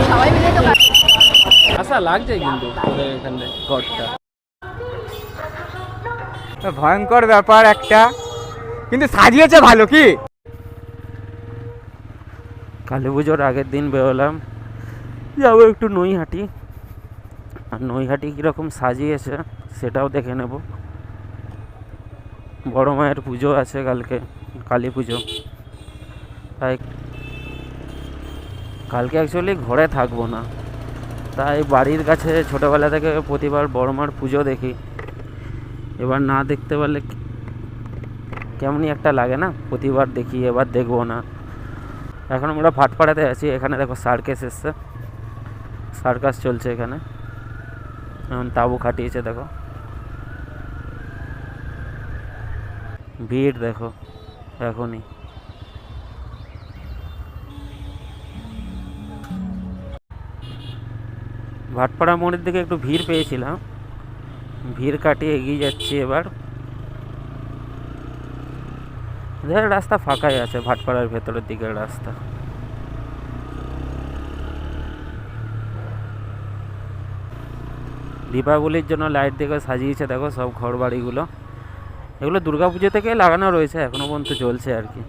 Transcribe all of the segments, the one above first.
সবাই মিলে তো আশা লাগছে কিন্তু তোদের এখানে ঘরটা ভয়ঙ্কর ব্যাপার একটা, কিন্তু সাজিয়েছে ভালো। কি কালী পুজোর আগের দিন বেরোলাম, যাবো একটু নৈহাটি। আর নৈহাটি কীরকম সাজিয়েছে সেটাও দেখে নেব। বড় মায়ের পুজো আছে কালকে, কালী পুজো, তাই কালকে অ্যাকচুয়ালি ঘরে থাকবো না, তাই বাড়ির কাছে ছোটোবেলা থেকে প্রতিবার বড় মার পুজো দেখি। এবার না দেখতে পারলে কেমনই একটা লাগে না, প্রতিবার দেখি, এবার দেখবো না। এখন আমরা ভাটপাড়াতে আছি, এখানে দেখো সার্কাস এসছে, সার্কাস চলছে এখানে। এখন তাঁবু খাটিয়েছে, দেখো ভিড় দেখো এখনই। ভাটপাড়া মোড়ের দিকে একটু ভিড় পেয়েছিলাম, ভিড় কাটিয়ে এগিয়ে যাচ্ছি এবার। রাস্তা ফাঁকাই আছে, ভাটপাড়ার ভেতরের দিকের রাস্তা। দীপাবলির জন্য লাইট দিয়ে সাজিয়েছে দেখো সব ঘর বাড়িগুলো। এগুলো দুর্গাপুজো থেকে লাগানো রয়েছে, এখনো পর্যন্ত চলছে আর কি।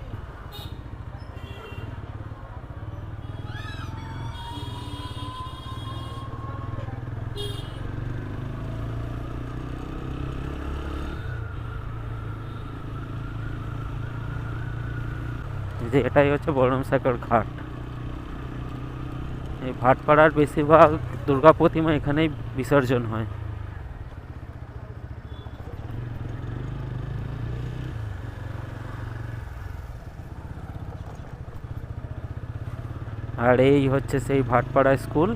যে এটাই হচ্ছে বড়মশাইকর ঘাট। এই ভাটপাড়ার বেশিরভাগ দুর্গা প্রতিমা এখানেই বিসর্জন হয়। আর এই হচ্ছে সেই ভাটপাড়া স্কুল,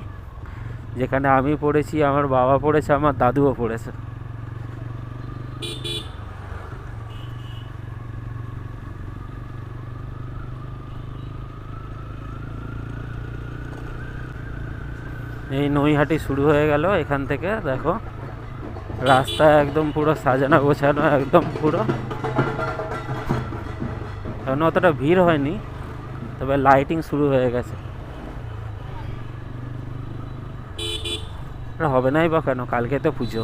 যেখানে আমি পড়েছি, আমার বাবা পড়েছে, আমার দাদুও পড়েছে। এই নৈহাটি শুরু হয়ে গেল এখান থেকে, দেখো রাস্তা একদম পুরো সাজানো গোছানো, একদম পুরো। এখন অতটা ভিড় হয়নি, তবে লাইটিং শুরু হয়ে গেছে। হবে নাই বা কেন, কালকে তো পুজো।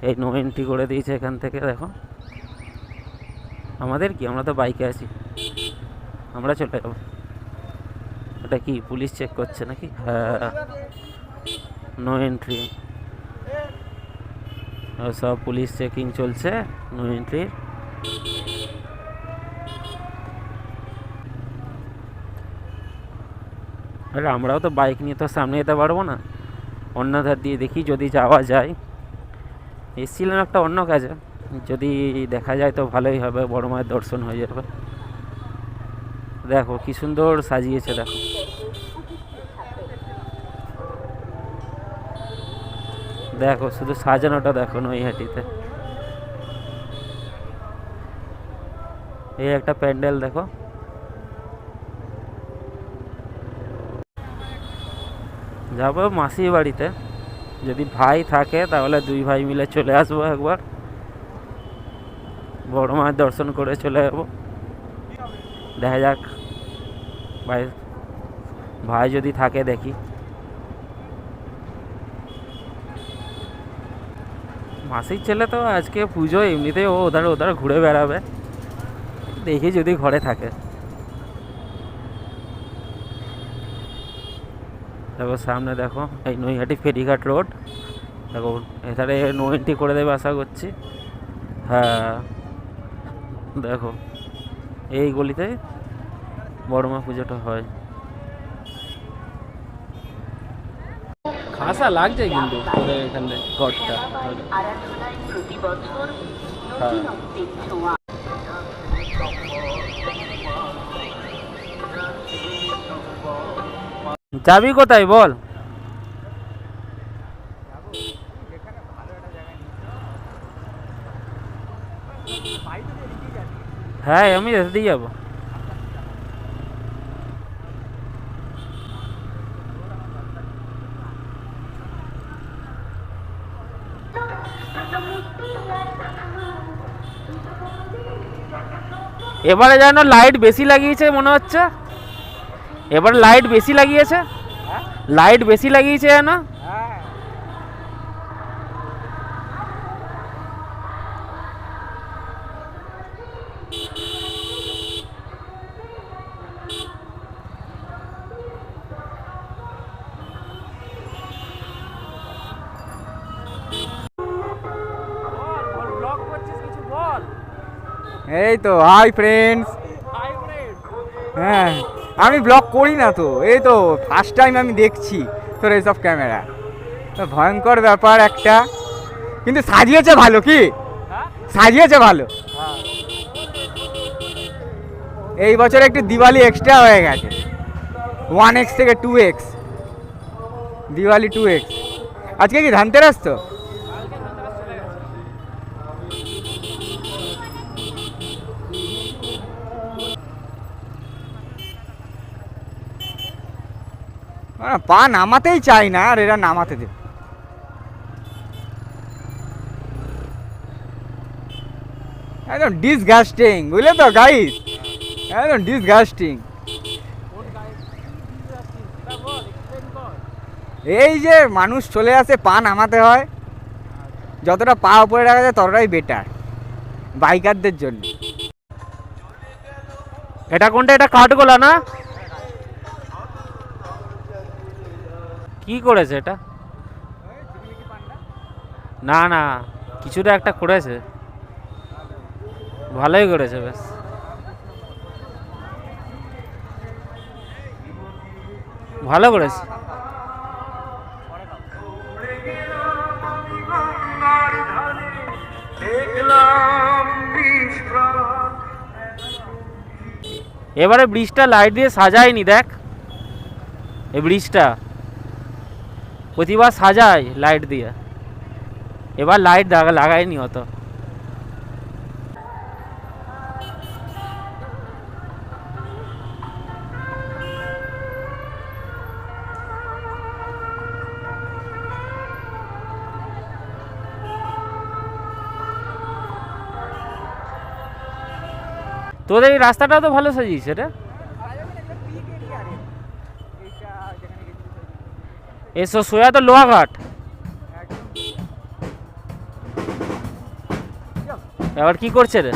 এই নো এন্ট্রি করে দিয়েছে এখান থেকে, দেখো। আমাদের কি, আমরা তো বাইকে আছি, আমরা চলে যাবো। এটা কি পুলিশ চেক করছে নাকি? হ্যাঁ, নো এন্ট্রি, সব পুলিশ চেকিং চলছে, নো এন্ট্রি। আরে আমরাও তো বাইক নিয়ে তো সামনে যেতে পারবো না, অন্য ধার দিয়ে দেখি যদি যাওয়া যায়। এসেছিলাম একটা অন্য কাজে, যদি দেখা যায় তো ভালোই হবে, বড় মায়ের দর্শন হয়ে যাবে। দেখো কি সুন্দর সাজিয়েছে, দেখো দেখো শুধু সাজানোটা দেখো নৈহাটিতে। এই একটা প্যান্ডেল দেখো। যাবো মাসির বাড়িতে, যদি ভাই থাকে তাহলে দুই ভাই মিলে চলে আসবো একবার, বড় মায়ের দর্শন করে চলে যাবো। দেখা যাক ভাই, ভাই যদি থাকে দেখি। মাসির ছেলে তো আজকে পুজো, এমনিতেই ও ওধার ওধার ঘুরে বেড়াবে, দেখি যদি ঘরে থাকে। দেখো সামনে দেখো এই নৈহাটি ফেরিঘাট রোড, দেখো এখানে নো এন্ট্রি করে দেবে আশা করছি। হ্যাঁ দেখো এই গলিতে বড় মা পুজোটা হয়। খাসা লাগছে কিন্তু তোদের এখানে ঘরটা। হ্যাঁ যাবি কোথায় বল? হ্যাঁ আমি এদিকেই যাবো। এবারে যেন লাইট বেশি লাগিয়েছে মনে হচ্ছে, এবার লাইট বেশি লাগিয়েছে, লাইট বেশি লাগিয়েছে যেন। এই তো হাই ফ্রেন্ডস। হ্যাঁ, আমি ব্লগ করি না তো, এই তো ফার্স্ট টাইম আমি দেখছি তোর এইসব ক্যামেরা। তো ভয়ঙ্কর ব্যাপার একটা, কিন্তু সাজিয়েছে ভালো, কি সাজিয়েছে ভালো। এই বছর একটু দিওয়ালি এক্সট্রা হয়ে গেছে, 1x থেকে 2x, দিওয়ালি 2x। আজকে কি ধানতেরাস তো? পা নামাতেই চাই না, আর এরা নামাতে দেবে। একদম ডিসগাস্টিং, বুঝলে তো গাইস, একদম ডিসগাস্টিং। এই যে মানুষ চলে আসে, পা নামাতে হয়, যতটা পা উপরে রাখা যায় ততটাই বেটার বাইকারদের জন্য। এটা কোনটা? এটা কাঠগোলা না? কি করেছে এটা? না না, কিছুটা একটা করেছে, ভালোই করেছে বেশ। ভালো করেছে। এবারে ব্রিজটা লাইট দিয়ে সাজায়নি, দেখ এই ব্রিজটা প্রতিবার সাজায় লাইট দিয়ে, এবার লাইট লাগায়নি অত। তোদের এই রাস্তাটাও তো ভালো সাজিয়েছে রে। এসো সোয়া তো লোহাঘাট। এবার কি করছে রে?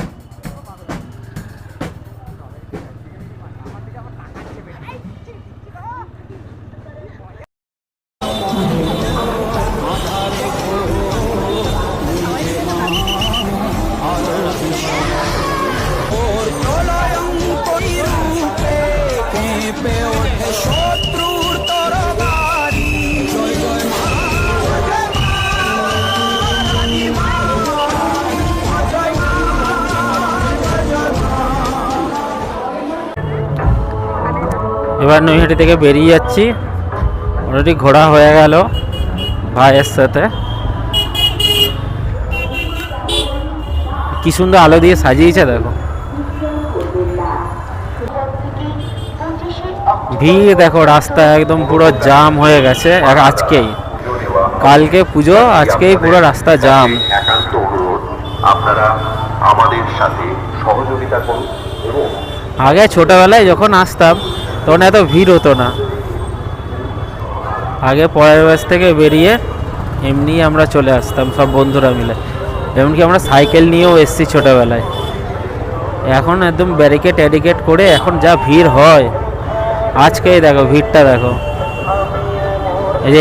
এবার নৈহাটি থেকে বেরিয়ে যাচ্ছি, অলরেডি ঘোরা হয়ে গেল ভাইয়ের সাথে। কি সুন্দর আলো দিয়ে সাজিয়েছে দেখো, ভিড় দেখো, রাস্তা একদম পুরো জাম হয়ে গেছে। আজকেই, কালকে পুজো, আজকেই পুরো রাস্তা জাম। একান্ত অনুরোধ, আপনারা আমাদের সাথে সহযোগিতা করুন। এবং আগে ছোটবেলায় যখন আসতাম তখন এত ভিড় হতো না, আগে পরের বাস থেকে বেরিয়ে এমনি আমরা চলে আসতাম সব বন্ধুরা মিলে, এমনকি আমরা সাইকেল নিয়েও এসছি ছোটোবেলায়। এখন একদম ব্যারিকেড করে এখন যা ভিড় হয়, আজকেই দেখো ভিড়টা দেখো।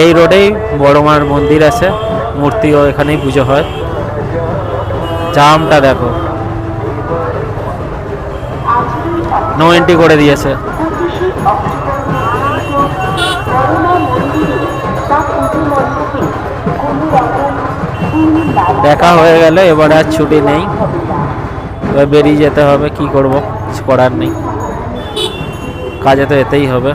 এই রোডেই বড় মার মন্দির আছে, মূর্তিও এখানেই পুজো হয়। জামটা দেখো, নো এন্ট্রি করে দিয়েছে। দেখা হয়ে গেল, এবার আর ছুটি নেই, এবার বেরিয়ে যেতে হবে। কি করব, কিছু করার নেই, কাজে তো যেতেই হবে।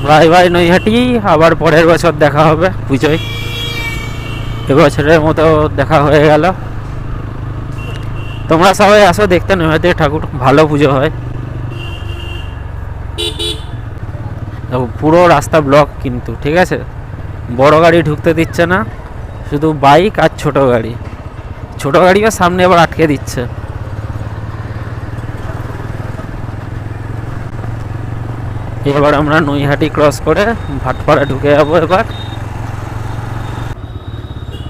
ভাই ভাই নৈহাটি, আবার পরের বছর দেখা হবে পুজোয়। এবছরের মতো দেখা হয়ে গেল। তোমরা সবাই আসো দেখতে, নৈহাটি ঠাকুর ভালো পুজো হয়। দেখো পুরো রাস্তা ব্লক কিন্তু, ঠিক আছে, বড় গাড়ি ঢুকতে দিচ্ছে না, শুধু বাইক আর ছোট গাড়ি। ছোট গাড়িও সামনে আবার আটকে দিচ্ছে। এবার আমরা নৈহাটি ক্রস করে ভাটপাড়া ঢুকে যাবো। এবার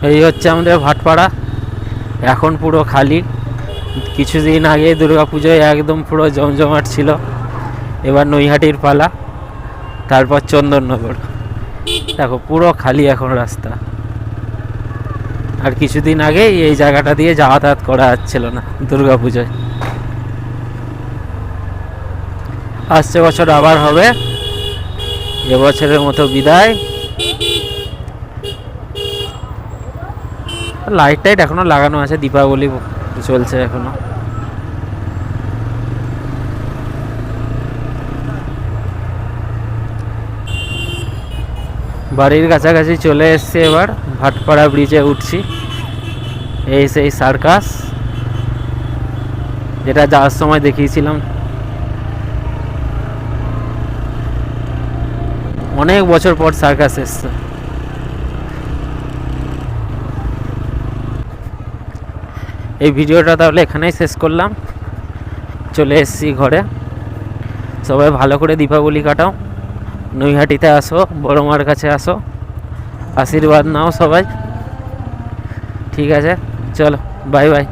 এই হচ্ছে আমাদের ভাটপাড়া, এখন পুরো খালি। কিছুদিন আগে দুর্গাপুজোয় একদম পুরো জমজমাট ছিল। এবার নৈহাটির পালা, তারপর চন্দননগর। দেখো পুরো খালি এখন রাস্তা। আর কিছুদিন আগে এই জায়গাটা দিয়ে যাতায়াত করা যাচ্ছিল না দুর্গাপুজোয়। আসছে বছর আবার হবে, এবছরের মতো বিদায়। লাইট টাইট এখনো লাগানো আছে, দীপাবলি চলছে এখনো। বাড়ির কাছাকাছি চলে এসছি, এবার ভাটপাড়া ব্রিজে উঠছি। এই সেই সার্কাস যেটা যাওয়ার সময় দেখিয়েছিলাম। অনেক বছর পর সার্কাস এসছে। এই ভিডিওটা তাহলে এখানেই শেষ করলাম। চলে এসছি ঘরে। সবাই ভালো করে দীপাবলি কাটাও, নৈহাটিতে আসো, বড় মার কাছে আসো, আশীর্বাদ নাও সবাই। ঠিক আছে, চলো, বাই বাই।